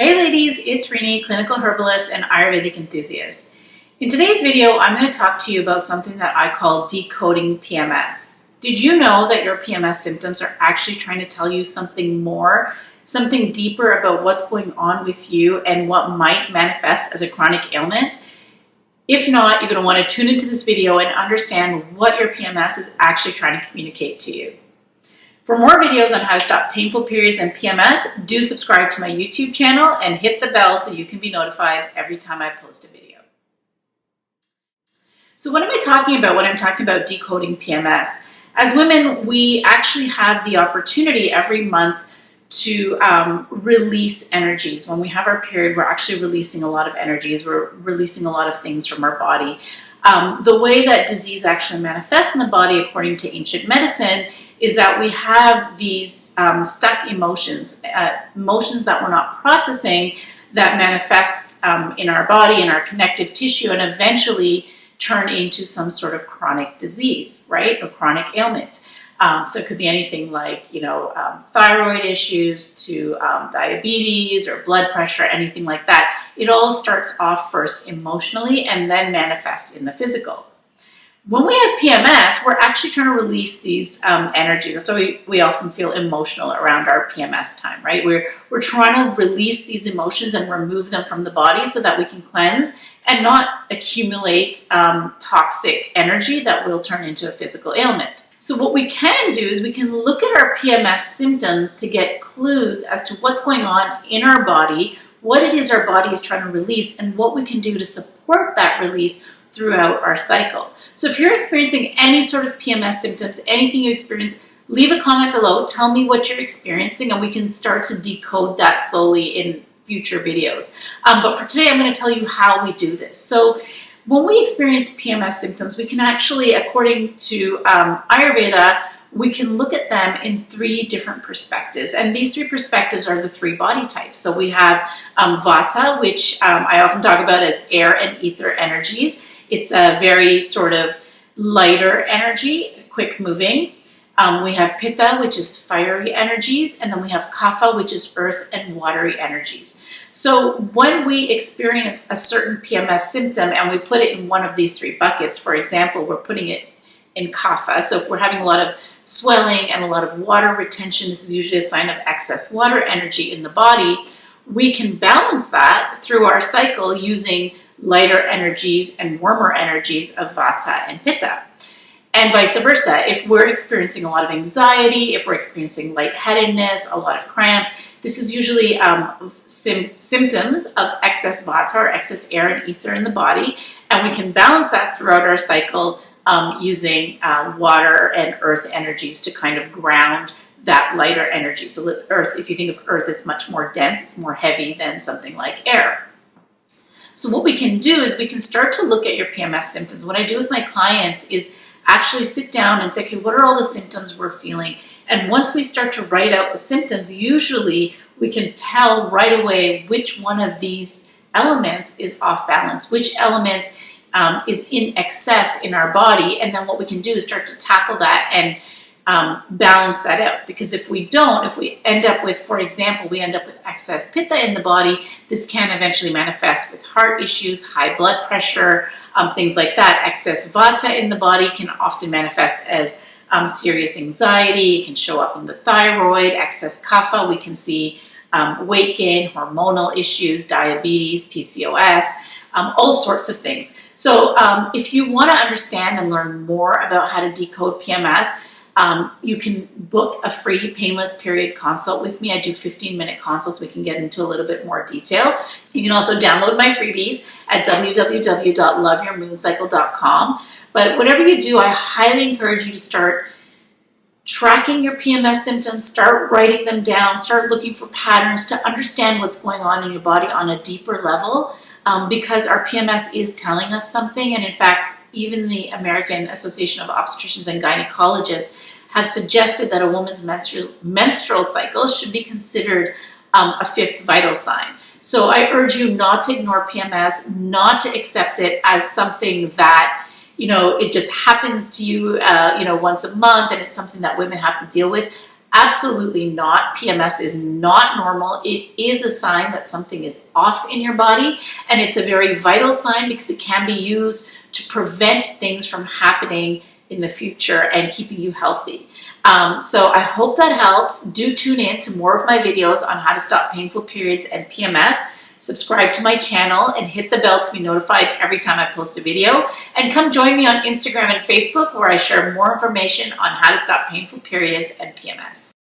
Hey ladies, it's Reenee, clinical herbalist and Ayurvedic enthusiast. In today's video, I'm going to talk to you about something that I call decoding PMS. Did you know that your PMS symptoms are actually trying to tell you something more, something deeper about what's going on with you and what might manifest as a chronic ailment? If not, you're going to want to tune into this video and understand what your PMS is actually trying to communicate to you. For more videos on how to stop painful periods and PMS, do subscribe to my YouTube channel and hit the bell so you can be notified every time I post a video. So what am I talking about when I'm talking about decoding PMS? As women, we actually have the opportunity every month to release energies. When we have our period, we're actually releasing a lot of energies. We're releasing a lot of things from our body. The way that disease actually manifests in the body, according to ancient medicine, is that we have these stuck emotions, emotions that we're not processing that manifest in our body, in our connective tissue, and eventually turn into some sort of chronic disease, right? Or chronic ailment. So it could be anything like, thyroid issues to diabetes or blood pressure, anything like that. It all starts off first emotionally and then manifests in the physical. When we have PMS, we're actually trying to release these energies. That's why we often feel emotional around our PMS time, right? We're trying to release these emotions and remove them from the body so that we can cleanse and not accumulate toxic energy that will turn into a physical ailment. So what we can do is we can look at our PMS symptoms to get clues as to what's going on in our body, what it is our body is trying to release, and what we can do to support that release throughout our cycle. So if you're experiencing any sort of PMS symptoms, anything you experience, leave a comment below, tell me what you're experiencing, and we can start to decode that slowly in future videos. But for today, I'm going to tell you how we do this. So when we experience PMS symptoms, we can actually, according to Ayurveda, we can look at them in three different perspectives. And these three perspectives are the three body types. So we have Vata, which I often talk about as air and ether energies. It's a very sort of lighter energy, quick moving. We have Pitta, which is fiery energies. And then we have Kapha, which is earth and watery energies. So when we experience a certain PMS symptom and we put it in one of these three buckets, for example, we're putting it in Kapha. So if we're having a lot of swelling and a lot of water retention, this is usually a sign of excess water energy in the body. We can balance that through our cycle using lighter energies and warmer energies of Vata and Pitta. And vice versa. If we're experiencing a lot of anxiety, if we're experiencing lightheadedness, a lot of cramps, this is usually symptoms of excess Vata or excess air and ether in the body. And we can balance that throughout our cycle using water and earth energies to kind of ground that lighter energy. So the earth, if you think of earth, it's much more dense, it's more heavy than something like air. So what we can do is we can start to look at your PMS symptoms. What I do with my clients is actually sit down and say, okay, what are all the symptoms we're feeling? And once we start to write out the symptoms, usually we can tell right away which one of these elements is off balance, which element is in excess in our body. And then what we can do is start to tackle that and balance that out. Because if we don't, if we end up with, for example, we end up with excess Pitta in the body, this can eventually manifest with heart issues, high blood pressure, things like that. Excess Vata in the body can often manifest as serious anxiety. It can show up in the thyroid. Excess Kapha, we can see weight gain, hormonal issues, diabetes, PCOS, all sorts of things. So if you want to understand and learn more about how to decode PMS, you can book a free painless period consult with me. I do 15-minute consults. We can get into a little bit more detail. You can also download my freebies at www.loveyourmooncycle.com. But whatever you do, I highly encourage you to start tracking your PMS symptoms, start writing them down, start looking for patterns to understand what's going on in your body on a deeper level, because our PMS is telling us something. And in fact, even the American Association of Obstetricians and Gynecologists have suggested that a woman's menstrual cycle should be considered a fifth vital sign. So I urge you not to ignore PMS, not to accept it as something that, it just happens to you, once a month and it's something that women have to deal with. Absolutely not. PMS is not normal. It is a sign that something is off in your body, and it's a very vital sign because it can be used to prevent things from happening in the future and keeping you healthy. So I hope that helps. Do tune in to more of my videos on how to stop painful periods and PMS. Subscribe to my channel and hit the bell to be notified every time I post a video. And come join me on Instagram and Facebook, where I share more information on how to stop painful periods and PMS.